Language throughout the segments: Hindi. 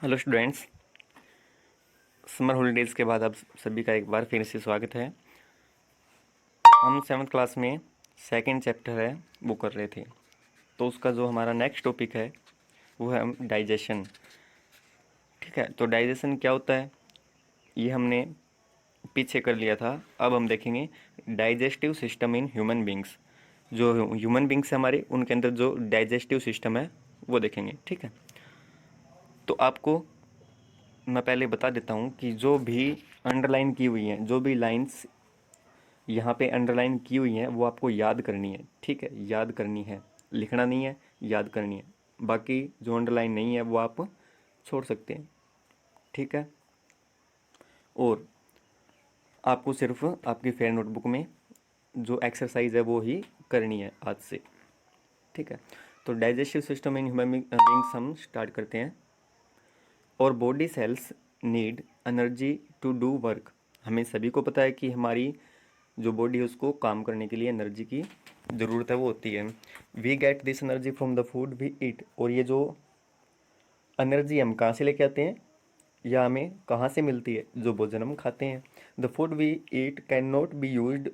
हेलो स्टूडेंट्स, समर हॉलीडेज़ के बाद आप सभी का एक बार फिर से स्वागत है। हम 7th क्लास में सेकंड चैप्टर है वो कर रहे थे, तो उसका जो हमारा नेक्स्ट टॉपिक है वो है डाइजेशन। ठीक है, तो डाइजेशन क्या होता है ये हमने पीछे कर लिया था। अब हम देखेंगे digestive system in human beings. जो ह्यूमन बींग्स है हमारे, उनके अंदर जो डाइजेस्टिव सिस्टम है वो देखेंगे। ठीक है, तो आपको मैं पहले बता देता हूँ कि जो भी अंडरलाइन की हुई हैं, जो भी लाइंस यहाँ पे अंडरलाइन की हुई हैं, वो आपको याद करनी है। ठीक है, याद करनी है, लिखना नहीं है, याद करनी है। बाकी जो अंडरलाइन नहीं है वो आप छोड़ सकते हैं। ठीक है, और आपको सिर्फ आपकी फेयर नोटबुक में जो एक्सरसाइज है वो ही करनी है आज से। ठीक है, तो digestive system in human beings हम स्टार्ट करते हैं। और body cells need energy to do work. हमें सभी को पता है कि हमारी जो बॉडी है उसको काम करने के लिए एनर्जी की ज़रूरत है वो होती है। We get this energy from the food we eat. और ये जो एनर्जी हम कहाँ से लेके आते हैं या हमें कहाँ से मिलती है? जो भोजन हम खाते हैं। The food we eat can not be used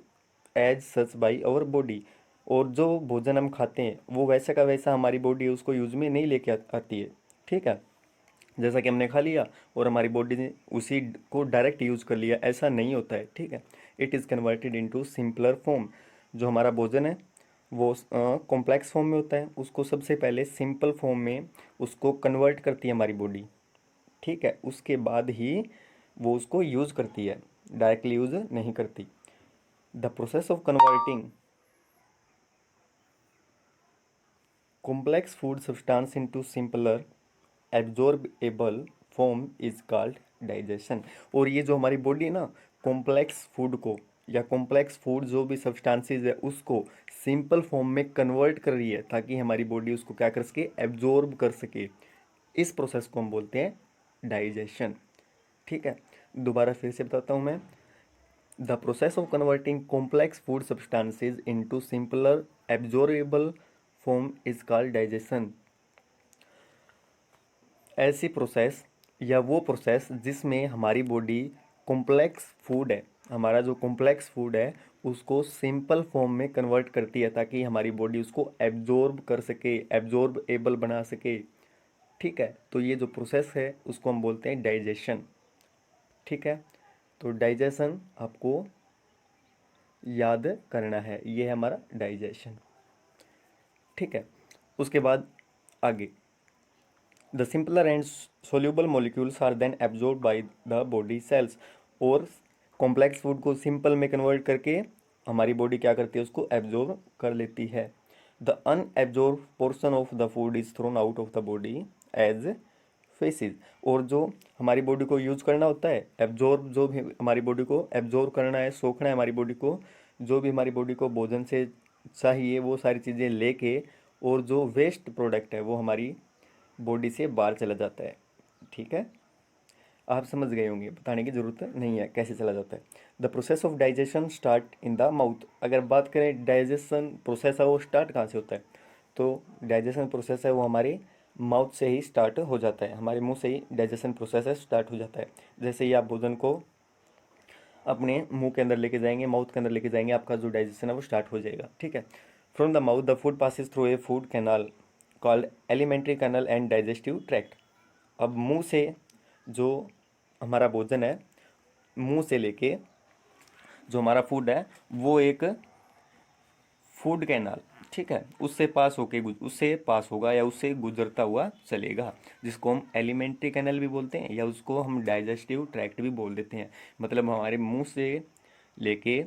as such by our body. और जो भोजन हम खाते हैं वो वैसा का वैसा हमारी बॉडी उसको यूज में नहीं लेके आती है। ठीक है, जैसा कि हमने खा लिया और हमारी बॉडी ने उसी को डायरेक्ट यूज़ कर लिया, ऐसा नहीं होता है। ठीक है, it is converted into simpler form. जो हमारा भोजन है वो कॉम्प्लेक्स फॉर्म में होता है, उसको सबसे पहले सिंपल फॉर्म में उसको कन्वर्ट करती है हमारी बॉडी। ठीक है, उसके बाद ही वो उसको यूज़ करती है, डायरेक्टली यूज़ नहीं करती। The process of converting complex food substance into simpler absorbable form is called digestion. और ये जो हमारी बॉडी है ना, कॉम्प्लेक्स फूड को या कॉम्प्लेक्स फूड जो भी सब्सटेंसेस है उसको सिंपल फॉर्म में कन्वर्ट कर रही है ताकि हमारी बॉडी उसको क्या कर सके, एब्जॉर्ब कर सके। इस प्रोसेस को हम बोलते हैं डाइजेशन। ठीक है, दोबारा फिर से बताता हूँ मैं। The process of converting complex food substances into simpler absorbable form is called digestion. ऐसी प्रोसेस या वो प्रोसेस जिसमें हमारी बॉडी कॉम्प्लेक्स फूड है, हमारा जो कॉम्प्लेक्स फूड है उसको सिंपल फॉर्म में कन्वर्ट करती है ताकि हमारी बॉडी उसको एब्जॉर्ब कर सके, एब्जॉर्ब एबल बना सके। ठीक है, तो ये जो प्रोसेस है उसको हम बोलते हैं डाइजेशन। ठीक है, तो डाइजेशन आपको याद करना है, ये है हमारा डाइजेशन। ठीक है, उसके बाद आगे the simpler and soluble molecules are then absorb by the body cells. और कॉम्प्लेक्स फूड को सिंपल में कन्वर्ट करके हमारी बॉडी क्या करती है, उसको एब्जॉर्ब कर लेती है। The unabsorb portion of the food is thrown out of the body as faeces. और जो हमारी बॉडी को यूज करना होता है, एब्जॉर्ब जो भी हमारी बॉडी को एब्जॉर्ब करना है, सोखना है हमारी बॉडी को, जो भी हमारी बॉडी को भोजन से चाहिए वो सारी चीज़ें लेके, और जो वेस्ट प्रोडक्ट है वो हमारी बॉडी से बाहर चला जाता है। ठीक है, आप समझ गए होंगे, बताने की ज़रूरत नहीं है कैसे चला जाता है। The process of digestion start in the mouth. अगर बात करें डाइजेशन प्रोसेस है वो स्टार्ट कहाँ से होता है, तो डाइजेशन प्रोसेस है वो हमारे माउथ से ही स्टार्ट हो जाता है, हमारे मुंह से ही डाइजेशन प्रोसेस है स्टार्ट हो जाता है। जैसे ही आप भोजन को अपने मुंह के अंदर लेके जाएंगे, माउथ के अंदर लेके जाएंगे, आपका जो डाइजेशन है वो स्टार्ट हो जाएगा। ठीक है, from the mouth the food passes through a food canal called alimentary canal and digestive tract. अब मुंह से जो हमारा भोजन है, मुंह से लेके जो हमारा फूड है वो एक फूड कैनाल, ठीक है, उससे पास होगा या उससे गुजरता हुआ चलेगा, जिसको हम एलिमेंट्री कैनल भी बोलते हैं या उसको हम डाइजेस्टिव ट्रैक्ट भी बोल देते हैं। मतलब हमारे मुंह से लेके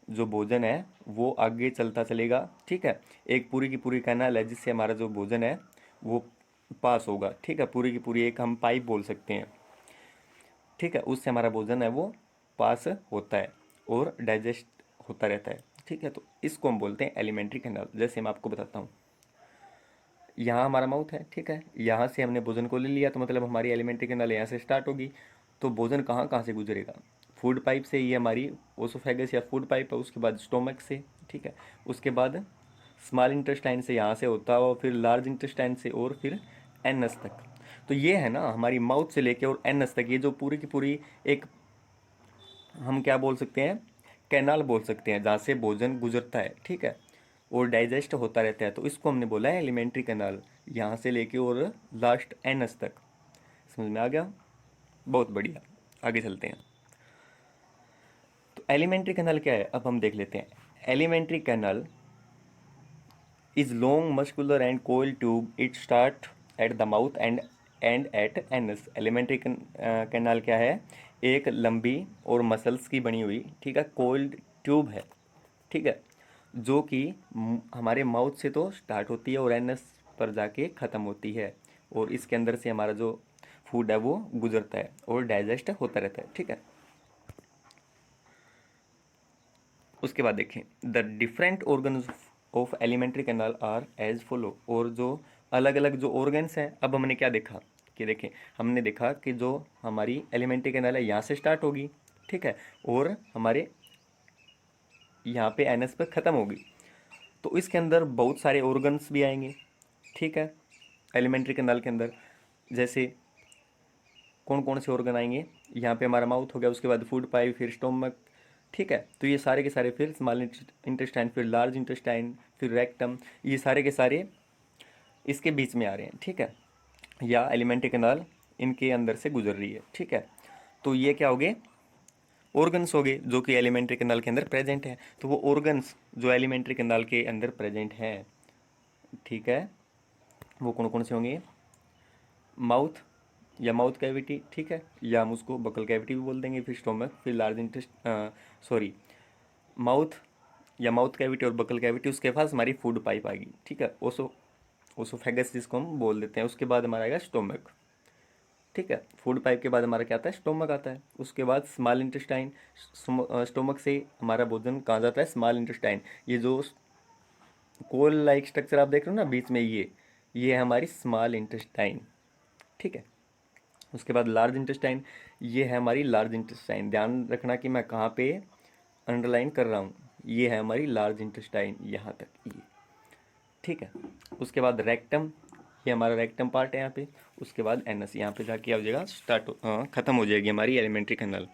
जो भोजन है वो आगे चलता चलेगा। ठीक है, एक पूरी की पूरी कैनाल है जिससे हमारा जो भोजन है वो पास होगा। ठीक है, पूरी की पूरी एक हम पाइप बोल सकते हैं। ठीक है, उससे हमारा भोजन है वो पास होता है और डाइजेस्ट होता रहता है। ठीक है, तो इसको हम बोलते हैं एलिमेंट्री कैनाल। जैसे मैं आपको बताता हूँ, यहाँ हमारा माउथ है। ठीक है, यहाँ से हमने भोजन को ले लिया तो मतलब हमारी एलिमेंट्री कैनाल यहाँ से स्टार्ट होगी। तो भोजन कहाँ कहाँ से गुजरेगा? फूड पाइप से, ये हमारी ओसोफेगस या फूड पाइप है, उसके बाद स्टोमक से। ठीक है, उसके बाद स्मॉल इंटेस्टाइन से यहाँ से होता हुआ फिर लार्ज इंटेस्टाइन से और फिर एनस तक। तो ये है ना हमारी माउथ से लेके और एनस तक, ये जो पूरी की पूरी एक, हम क्या बोल सकते हैं, कैनाल बोल सकते हैं, जहाँ से भोजन गुजरता है, ठीक है, और डाइजेस्ट होता रहता है, तो इसको हमने बोला है एलिमेंट्री कैनाल, यहाँ से लेके और लास्ट एनस तक। समझ में आ गया? बहुत बढ़िया, आगे चलते हैं। तो एलिमेंट्री कैनाल क्या है, अब हम देख लेते हैं। Alimentary canal is long, muscular and coil tube. It start at the mouth and end at anus. Alimentary canal क्या है? एक लंबी और मसल्स की बनी हुई, ठीक है, कोल्ड ट्यूब है, ठीक है, जो कि हमारे माउथ से तो स्टार्ट होती है और एनस पर जाके ख़त्म होती है, और इसके अंदर से हमारा जो फूड है वो गुजरता है और डाइजेस्ट होता रहता है, ठीक है। उसके बाद देखें, the different organs of alimentary canal are as follow, और जो अलग अलग जो ऑर्गन्स हैं, अब हमने क्या देखा कि देखें, हमने देखा कि जो हमारी एलिमेंट्री कैनाल है यहाँ से स्टार्ट होगी, ठीक है, और हमारे यहाँ पे एनएस पर ख़त्म होगी, तो इसके अंदर बहुत सारे ऑर्गन्स भी आएंगे, ठीक है, एलिमेंट्री कैनाल के अंदर। जैसे कौन कौन से ऑर्गन आएंगे, यहाँ पे हमारा माउथ हो गया, उसके बाद फूड पाइप, फिर स्टोमक, ठीक है, तो ये सारे के सारे, फिर स्मॉल इंटेस्टाइन, फिर लार्ज इंटेस्टाइन, फिर रेक्टम, ये सारे के सारे इसके बीच में आ रहे हैं, ठीक है, या एलिमेंट्री कैनाल इनके अंदर से गुजर रही है, ठीक है। तो ये क्या हो गए, ऑर्गन्स हो गए जो कि एलिमेंट्री कैनाल के अंदर प्रेजेंट है। तो वो ऑर्गन्स जो एलिमेंट्री कैनाल के अंदर प्रेजेंट हैं, ठीक है, वो कौन कौन से होंगे? माउथ या माउथ कैविटी, ठीक है, या हम उसको बकल कैविटी भी बोल देंगे, फिर स्टोमक, फिर लार्ज इंटेस्ट, सॉरी, माउथ या माउथ कैविटी और बकल कैविटी, उसके पास हमारी फूड पाइप आएगी, ठीक है, ओसोफेगस जिसको हम बोल देते हैं, उसके बाद हमारा आएगा स्टोमक, ठीक है, फूड पाइप के बाद हमारा क्या आता है? स्टोमक आता है, उसके बाद स्मॉल इंटेस्टाइन, स्टोमक से हमारा भोजन कहाँ जाता है? स्मॉल इंटेस्टाइन, ये जो कोल लाइक स्ट्रक्चर आप देख रहे हो ना बीच में, ये है हमारी स्मॉल इंटेस्टाइन, ठीक है। उसके बाद लार्ज इंटेस्टाइन, ये है हमारी लार्ज इंटेस्टाइन, ध्यान रखना कि मैं कहाँ पे अंडरलाइन कर रहा हूँ, ये है हमारी लार्ज इंटेस्टाइन, यहाँ तक ये, ठीक है। उसके बाद रेक्टम, ये हमारा रेक्टम पार्ट है यहाँ पे, उसके बाद एनस, यहाँ पे जाके आ जाएगा ख़त्म हो जाएगी हमारी एलिमेंट्री कैनाल।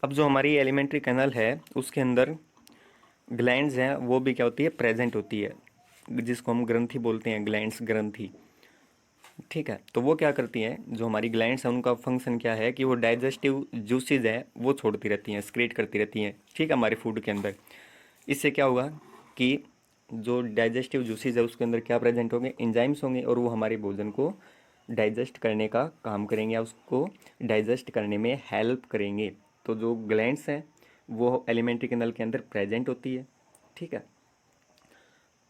अब जो हमारी एलिमेंट्री कैनाल है उसके अंदर ग्लैंड्स हैं, वो भी क्या होती है? प्रेजेंट होती है, जिसको हम ग्रंथि बोलते हैं, ग्लैंड्स, ग्रंथि, ठीक है। तो वो क्या करती हैं, जो हमारी ग्लैंड्स हैं उनका फंक्शन क्या है कि वो डाइजेस्टिव जूसेज है वो छोड़ती रहती हैं, एक्सक्रीट करती रहती हैं, ठीक है, हमारे फूड के अंदर। इससे क्या होगा कि जो डाइजेस्टिव जूसेज है उसके अंदर क्या प्रेजेंट होंगे? एंजाइम्स होंगे, और वो हमारे भोजन को डाइजेस्ट करने का काम करेंगे, या उसको डाइजेस्ट करने में हेल्प करेंगे। तो जो ग्लैंड्स हैं वो एलिमेंट्री कैनाल के अंदर प्रेजेंट होती है, ठीक है।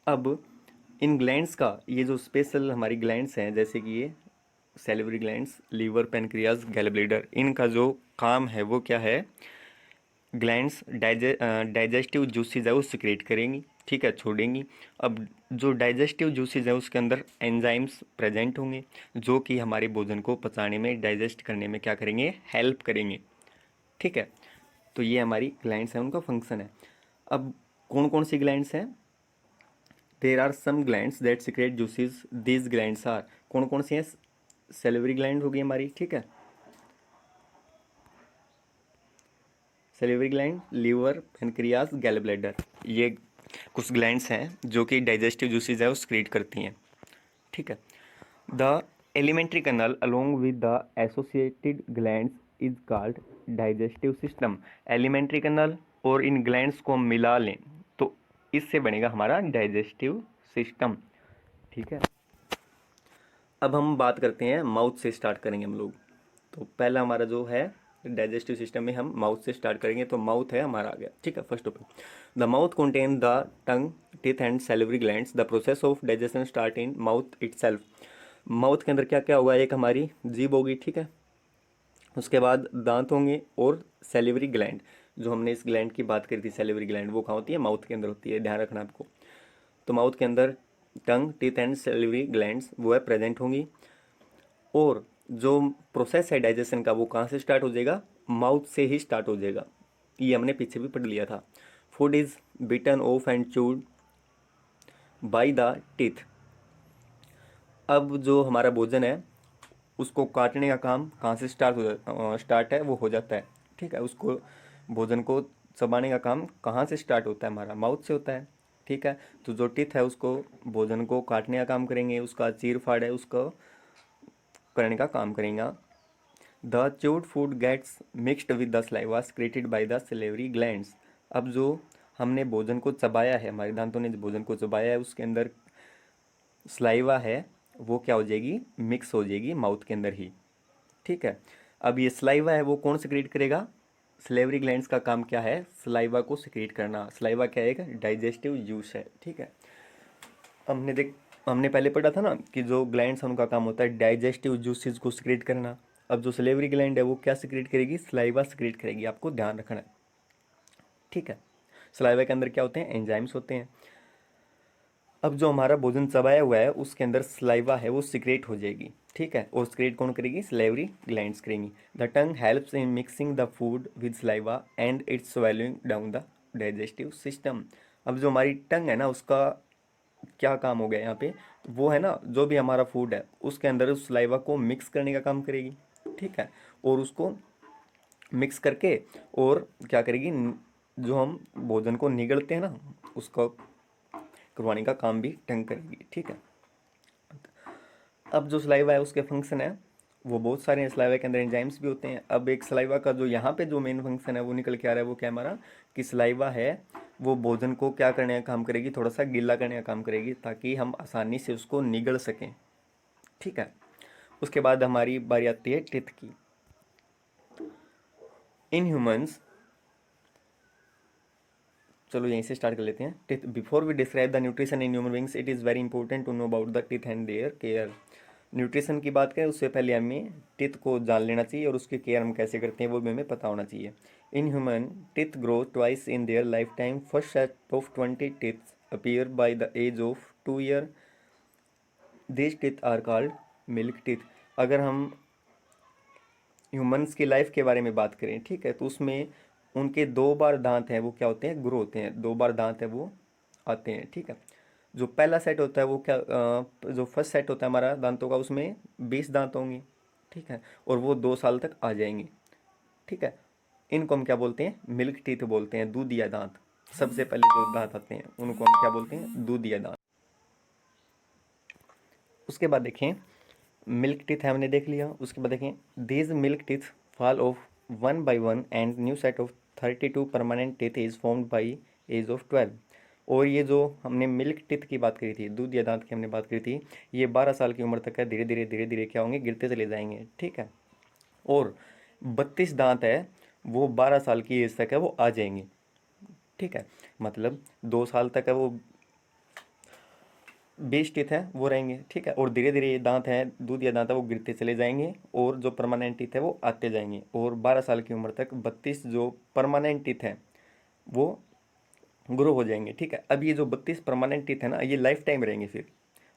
अब इन ग्लैंड्स का, ये जो स्पेशल हमारी ग्लैंड्स हैं, जैसे कि ये salivary glands, liver, pancreas, gall bladder, इनका जो काम है वो क्या है? ग्लैंड्स डाइजेस्टिव जूसेज है वो सिक्रेट करेंगी, ठीक है, छोड़ेंगी। अब जो डाइजेस्टिव जूसेज है उसके अंदर एंजाइम्स प्रेजेंट होंगे, जो कि हमारे भोजन को पचाने में, डाइजेस्ट करने में क्या करेंगे? हेल्प करेंगे, ठीक है। तो ये हमारी ग्लैंड्स हैं, उनका फंक्शन है। अब कौन कौन सी ग्लैंड्स हैं? There are some glands that secrete juices, these glands are, कौन कौन सी हैं? सेलिवरी ग्लैंड होगी हमारी, ठीक है, salivary gland, liver, pancreas, gall bladder, ये कुछ ग्लैंड्स हैं जो कि डाइजेस्टिव जूसेस है वो सिक्रेट करती हैं, ठीक है। The alimentary canal along with the associated glands is called digestive system. Alimentary canal और इन ग्लैंड्स को हम मिला लें तो इससे बनेगा हमारा डाइजेस्टिव सिस्टम, ठीक है। अब हम बात करते हैं, माउथ से स्टार्ट करेंगे हम लोग। तो पहला हमारा जो है डाइजेस्टिव सिस्टम में हम माउथ से स्टार्ट करेंगे, तो माउथ है हमारा आ गया, ठीक है। First of all the mouth contain the tongue, teeth and salivary glands. The process of digestion start in mouth itself. Mouth के अंदर क्या क्या होगा? एक हमारी जीभ होगी, ठीक है, उसके बाद दांत होंगे, और सैलिवरी ग्लैंड, जो हमने इस ग्लैंड की बात करी थी, सैलिवरी ग्लैंड, वो कहाँ होती है? माउथ के अंदर होती है, ध्यान रखना आपको। तो माउथ के अंदर टंग, टीथ एंड सैलिवरी ग्लैंड्स वो है प्रेजेंट होंगी। और जो प्रोसेस है डाइजेशन का वो कहाँ से स्टार्ट हो जाएगा, माउथ से ही स्टार्ट हो जाएगा। ये हमने पीछे भी पढ़ लिया था। Food is bitten off and chewed by the teeth. अब जो हमारा भोजन है उसको काटने का काम कहाँ से स्टार्ट है, वो हो जाता है। ठीक है, उसको भोजन को चबाने का काम कहाँ से स्टार्ट होता है, हमारा माउथ से होता है। ठीक है, तो जो टीथ है उसको भोजन को काटने का काम करेंगे, उसका चीर फाड़ है उसको करने का काम करेंगे। The chewed food gets mixed with the saliva secreted by the salivary glands। अब जो हमने भोजन को चबाया है, हमारे दांतों ने जो भोजन को चबाया है उसके अंदर सलाइवा है वो क्या हो जाएगी, मिक्स हो जाएगी माउथ के अंदर ही। ठीक है, अब ये सलाइवा है वो कौन सिक्रीट करेगा, सलेवरी ग्लैंड्स का काम क्या है, सलाइवा को सिक्रीट करना। सलाइवा क्या है, एक डाइजेस्टिव जूस है। ठीक है, हमने पहले पढ़ा था ना कि जो ग्लैंड्स हैं उनका काम होता है डाइजेस्टिव जूसेस को सिक्रीट करना। अब जो सलेवरी ग्लैंड है वो क्या सिक्रीट करेगी, सलाइवा सिक्रीट करेगी, आपको ध्यान रखना है। ठीक है, सलाइवा के अंदर क्या होते हैं, एंजाइम्स होते हैं। अब जो हमारा भोजन चबाया हुआ है उसके अंदर सलाइवा है वो सिक्रेट हो जाएगी। ठीक है, और सिक्रेट कौन करेगी, सलेवरी ग्लैंड्स करेंगी। The tongue helps in mixing the food with saliva and its swallowing down the digestive system. अब जो हमारी टंग है ना उसका क्या काम हो गया यहाँ पे, वो है ना जो भी हमारा फूड है उसके अंदर उस सलाइवा को मिक्स करने का काम करेगी। ठीक है, और उसको मिक्स करके और क्या करेगी, जो हम भोजन को निगलते हैं ना उसको करवाने का काम भी टंग करेगी। ठीक है, अब जो सलाइवा है उसके फंक्शन है वो बहुत सारे हैं। सलाइवा के अंदर एंजाइम्स भी होते हैं। अब एक सलाइवा का जो यहाँ पे जो मेन फंक्शन है वो निकल के आ रहा है, वो क्या है हमारा, कि सलाइवा है वो भोजन को क्या करने का काम करेगी, थोड़ा सा गीला करने का काम करेगी ताकि हम आसानी से उसको निगल सकें। ठीक है, उसके बाद हमारी बारी आती है टिथ की। इन ह्यूमंस, चलो यहीं से स्टार्ट कर लेते हैं। Teeth, before we describe the nutrition in human beings it is very important to know about the teeth and their care. Nutrition की बात करें उससे पहले हमें टिथ को जान लेना चाहिए और उसकी केयर हम कैसे करते हैं वो भी हमें पता होना चाहिए। In human teeth grow twice in their life time. First set of 20 teeths appear by the age of 2 year. This teeth are called milk teeth. अगर हम ह्यूमंस की लाइफ के बारे में बात करें, ठीक है, तो उसमें उनके 2 बार दांत हैं वो क्या होते हैं, ग्रो होते हैं। 2 बार दांत हैं वो आते हैं। ठीक है, जो पहला सेट होता है वो क्या जो फर्स्ट सेट होता है हमारा दांतों का उसमें 20 दांत होंगे। ठीक है, और वो 2 साल तक आ जाएंगे। ठीक है, इनको हम क्या बोलते हैं, मिल्क टीथ बोलते हैं, दूधिया दांत। सबसे पहले जो दांत आते हैं उनको हम क्या बोलते हैं, दूधिया दांत। उसके बाद देखें, मिल्क टीथ हमने देख लिया। उसके बाद देखें, these milk teeth fall off one by one and new set of 32 permanent teeth is formed by age of 12। और ये जो हमने मिल्क टीथ की बात करी थी, दूध या दांत की हमने बात करी थी, ये 12 साल की उम्र तक है, धीरे धीरे क्या होंगे, गिरते चले जाएंगे। ठीक है, और 32 दांत है वो 12 साल की एज तक है वो आ जाएंगे। ठीक है, मतलब 2 साल तक है वो 20 टीथ हैं वो रहेंगे। ठीक है, और धीरे धीरे ये दांत हैं, दूध या दांत है वो गिरते चले जाएंगे और जो परमानेंट टीथ है वो आते जाएंगे। और 12 साल की उम्र तक 32 जो परमानेंट टीथ हैं वो ग्रो हो जाएंगे। ठीक है, अब ये जो 32 परमानेंट टीथ है ना ये लाइफ टाइम रहेंगे। फिर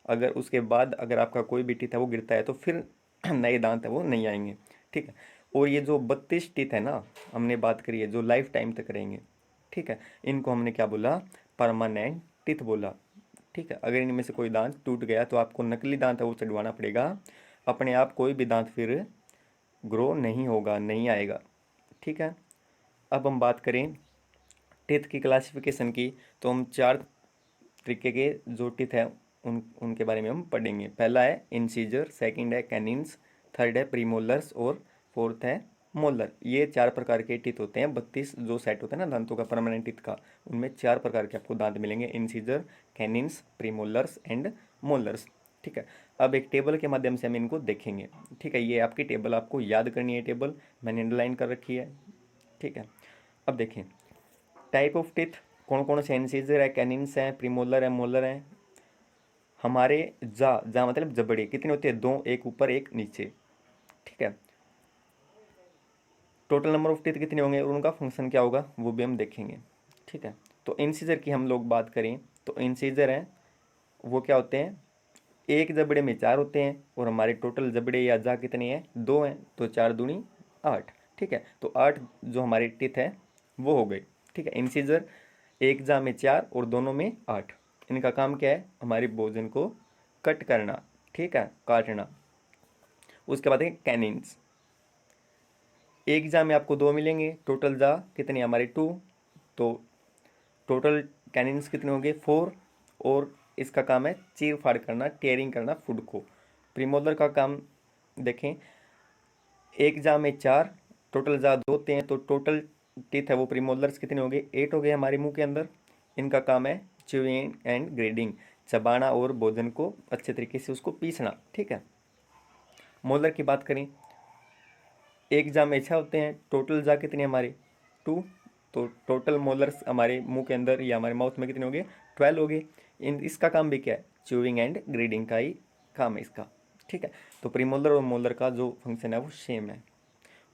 अगर उसके बाद अगर आपका कोई भी टीथ है वो गिरता है तो फिर नए दांत है वो नहीं आएंगे। ठीक है, और ये जो 32 टीथ है ना हमने बात करी है जो लाइफ टाइम तक रहेंगे। ठीक है, इनको हमने क्या बोला, परमानेंट टीथ बोला। ठीक है, अगर इनमें से कोई दांत टूट गया तो आपको नकली दांत है वो चढ़वाना पड़ेगा। अपने आप कोई भी दांत फिर ग्रो नहीं होगा, नहीं आएगा। ठीक है, अब हम बात करें टीथ की क्लासिफिकेशन की, तो हम 4 तरीके के जो टीथ हैं उनके बारे में हम पढ़ेंगे। पहला है इंसीजर, सेकंड है कैनिन्स, थर्ड है प्रीमोलर्स और फोर्थ है मोलर। ये 4 प्रकार के टीथ होते हैं। 32 जो सेट होता है ना दांतों का परमानेंट टीथ का, उनमें 4 प्रकार के आपको दांत मिलेंगे, इंसीजर, कैनिन्स, प्रीमोलर्स एंड मोलर्स। ठीक है, अब एक टेबल के माध्यम से हम इनको देखेंगे। ठीक है, ये आपकी टेबल आपको याद करनी है, टेबल मैंने अंडरलाइन कर रखी है। ठीक है, अब देखें टाइप ऑफ टीथ कौन कौन से, इंसीजर है, कैनिन्स है, प्रीमोलर है, मोलर है। हमारे जा जा मतलब जबड़े कितने होते हैं, 2, एक ऊपर एक नीचे। ठीक है, टोटल नंबर ऑफ टीथ कितने होंगे और उनका फंक्शन क्या होगा वो भी हम देखेंगे। ठीक है, तो इंसीजर की हम लोग बात करें तो इंसीजर है वो क्या होते हैं, एक जबड़े में 4 होते हैं और हमारे टोटल जबड़े या जा कितने हैं, 2 हैं, तो 4 दूनी 8। ठीक है, तो 8 जो हमारे टीथ है वो हो गए। ठीक है, इंसीजर एक जा में 4 और दोनों में 8। इनका काम क्या है, हमारे भोजन को कट करना, ठीक है, काटना। उसके बाद है कैनिन्स, एक जा में आपको 2 मिलेंगे, टोटल जा कितने हमारे 2, तो टोटल कैनिन्स कितने होंगे 4। और इसका काम है चीर फाड़ करना, टेयरिंग करना फूड को। प्रीमोलर का काम देखें, एक जा में 4, टोटल जा 2 होते हैं, तो टोटल टीथ है वो प्रीमोलर्स कितने हो गए, 8 हो गए हमारे मुंह के अंदर। इनका काम है च्यूइंग एंड ग्रेडिंग, चबाना और भोजन को अच्छे तरीके से उसको पीसना। ठीक है, मोलर की बात करें, एक जा में 6 होते हैं, टोटल जा कितने हमारे 2, तो टोटल मोलर्स हमारे मुंह के अंदर या हमारे माउथ में कितने हो गए, 12 हो गए। इन इसका काम भी क्या है, च्यूइंग एंड ग्रेडिंग का ही काम है इसका। ठीक है, तो प्रीमोलर और मोलर का जो फंक्शन है वो सेम है।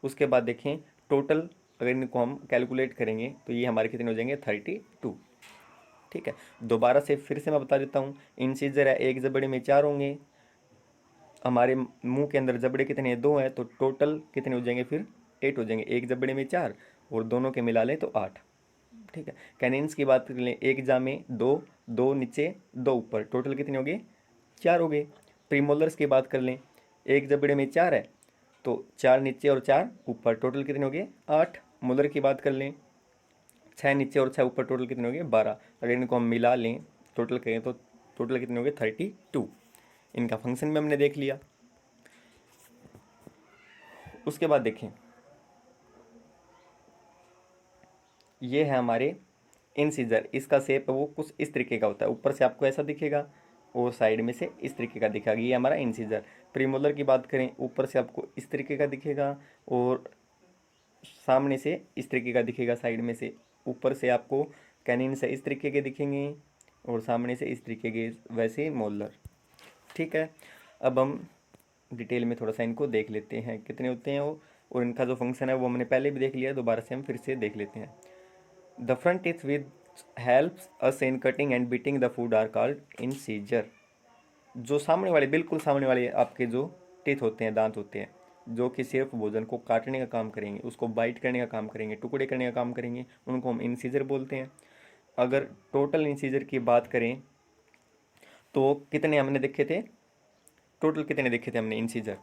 उसके बाद देखें टोटल, अगर इनको हम कैलकुलेट करेंगे तो ये हमारे कितने हो जाएंगे, 32। ठीक है, दोबारा से फिर से मैं बता देता हूँ, इंसीजर है, एक जबड़े में 4 होंगे, हमारे मुंह के अंदर जबड़े कितने हैं, 2 हैं, तो टोटल कितने हो जाएंगे फिर, 8 हो जाएंगे। एक जबड़े में 4 और दोनों के मिला लें तो 8। ठीक है, कैनिन्स की बात कर लें, एक जा में 2, 2 नीचे 2 ऊपर, टोटल कितने हो गए, 4 हो गए। प्रीमोलर्स की बात कर लें, एक जबड़े में 4 है, तो 4 नीचे और 4 ऊपर, टोटल कितने हो गए, 8। मोलर की बात कर लें, 6 नीचे और 6 ऊपर, टोटल कितने हो गए, 12। अगर इनको हम मिला लें, टोटल करें तो टोटल कितने हो गए, 32। इनका फंक्शन भी हमने देख लिया। उसके बाद देखें, ये है हमारे इंसीजर, इसका शेप वो कुछ इस तरीके का होता है, ऊपर से आपको ऐसा दिखेगा और साइड में से इस तरीके का दिखेगा, ये हमारा इंसीजर। प्रीमोलर की बात करें, ऊपर से आपको इस तरीके का दिखेगा और सामने से इस तरीके का दिखेगा, साइड में से। ऊपर से आपको कैनिन से इस तरीके के दिखेंगे और सामने से इस तरीके के, वैसे मोलर। ठीक है, अब हम डिटेल में थोड़ा सा इनको देख लेते हैं कितने होते हैं वो, और इनका जो फंक्शन है वो हमने पहले भी देख लिया, दोबारा से हम फिर से देख लेते हैं। The front teeth with helps us in cutting and biting the food are called incisor. जो सामने वाले, बिल्कुल सामने वाले आपके जो टीथ होते हैं, दांत होते हैं, जो कि सिर्फ भोजन को काटने का काम करेंगे, उसको बाइट करने का काम करेंगे, टुकड़े करने का काम करेंगे, उनको हम इंसीजर बोलते हैं। अगर टोटल इंसीजर की बात करें तो कितने हमने देखे थे, टोटल कितने देखे थे हमने इंसीजर,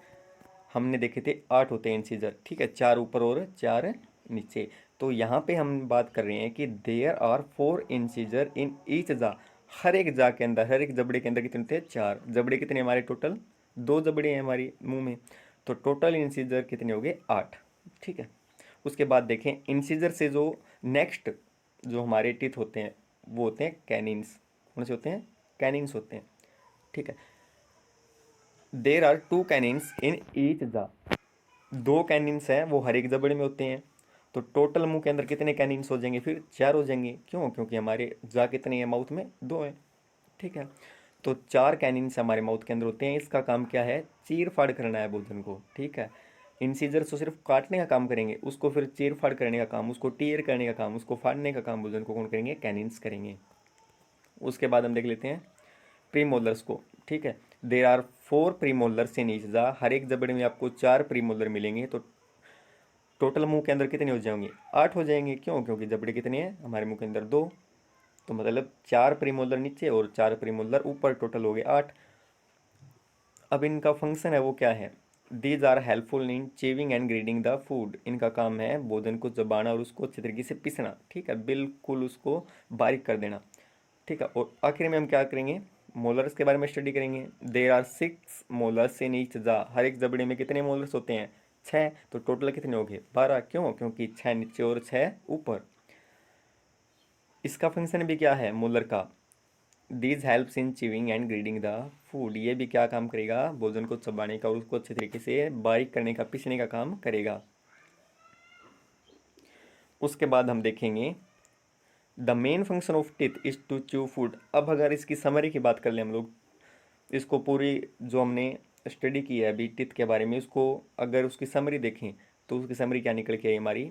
हमने देखे थे 8 होते हैं इंसीजर। ठीक है, 4 ऊपर और 4 नीचे। तो यहाँ पे हम बात कर रहे हैं कि there are 4 incisor in each jaw, हर एक जा के अंदर, हर एक जबड़े के अंदर कितने थे, 4 जबड़े। कितने हमारे टोटल, 2 जबड़े हैं हमारे मुंह में, तो टोटल इंसीजर कितने हो गए, 8। ठीक है, उसके बाद देखें इंसीजर से जो नेक्स्ट जो हमारे टीथ होते हैं वो होते हैं कैनिन्स। कौन से होते हैं, कैनिन्स होते हैं। ठीक है, देर आर 2 कैनिन्स इन ईच जा, 2 कैनिन्स हैं वो हर एक जबड़े में होते हैं। तो टोटल मुंह के अंदर कितने कैनिन्स हो जाएंगे, फिर 4 हो जाएंगे। क्यों, क्योंकि हमारे जा कितने हैं माउथ में, 2 है। ठीक है, तो 4 कैनिन्स हमारे माउथ के अंदर होते हैं। इसका काम क्या है, चीर फाड़ करना है भोजन को। ठीक है, इंसीजर तो सिर्फ काटने का काम करेंगे, उसको फिर चीर फाड़ करने का काम, उसको टीयर करने का काम, उसको फाड़ने का काम भोजन को कौन करेंगे, कैनिन्स करेंगे। उसके बाद हम देख लेते हैं प्रीमोलर्स को। ठीक है, there are 4 premolars in each jaw, हर एक जबड़े में आपको 4 प्रीमोलर मिलेंगे। तो टोटल मुंह के अंदर कितने हो जाएंगे, 8 हो जाएंगे। क्यों, क्योंकि जबड़े कितने हैं हमारे मुंह के अंदर, 2। तो मतलब 4 प्रीमोलर नीचे और 4 प्रीमोलर ऊपर, टोटल हो गए 8। अब इनका फंक्शन है वो क्या है, these are helpful in chewing and grinding the food. इनका काम है भोजन को चबाना और उसको अच्छे तरीके से पीसना। ठीक है, बिल्कुल उसको बारीक कर देना। ठीक है, और आखिर में हम क्या करेंगे, मोलर्स के बारे में स्टडी करेंगे। There are 6 molars in each jaw, हर एक जबड़े में कितने मोलर्स होते हैं, 6। तो टोटल कितने हो गए, 12। क्यों, क्योंकि 6 नीचे और 6 ऊपर। इसका फंक्शन भी क्या है मोलर का, these helps in chewing and grinding the food. ये भी क्या काम करेगा, भोजन को चबाने का और उसको अच्छे तरीके से बारीक करने का, पीसने का काम करेगा। उसके बाद हम देखेंगे the main function of teeth is to chew food. अब अगर इसकी समरी की बात कर लें हम लोग, इसको पूरी जो हमने स्टडी की है अभी टीथ के बारे में, उसको अगर उसकी समरी देखें तो उसकी समरी क्या निकल के आई हमारी,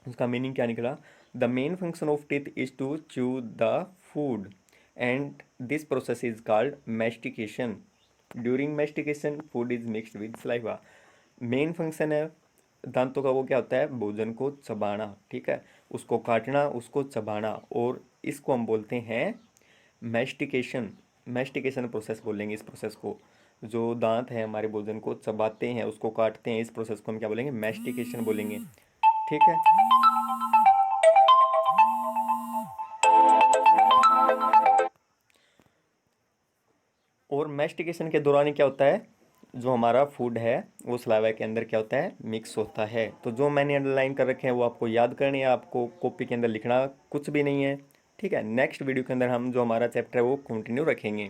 उसका मीनिंग क्या निकला, the main function of teeth is to chew the food. And this process is called mastication. During mastication food is mixed with saliva. Main function है दांतों का वो क्या होता है, भोजन को चबाना, ठीक है, उसको काटना, उसको चबाना, और इसको हम बोलते हैं मैस्टिकेशन। मैस्टिकेशन प्रोसेस बोलेंगे इस प्रोसेस को। जो दांत है हमारे भोजन को चबाते हैं, उसको काटते हैं, इस प्रोसेस को हम क्या बोलेंगे, मैस्टिकेशन बोलेंगे, ठीक है। और मैस्टिकेशन के दौरान क्या होता है, जो हमारा फूड है वो सलाइवा के अंदर क्या होता है, मिक्स होता है। तो जो मैंने अंडरलाइन कर रखे हैं वो आपको याद करनी है, आपको कॉपी के अंदर लिखना कुछ भी नहीं है, ठीक है। नेक्स्ट वीडियो के अंदर हम जो हमारा चैप्टर है वो कंटिन्यू रखेंगे।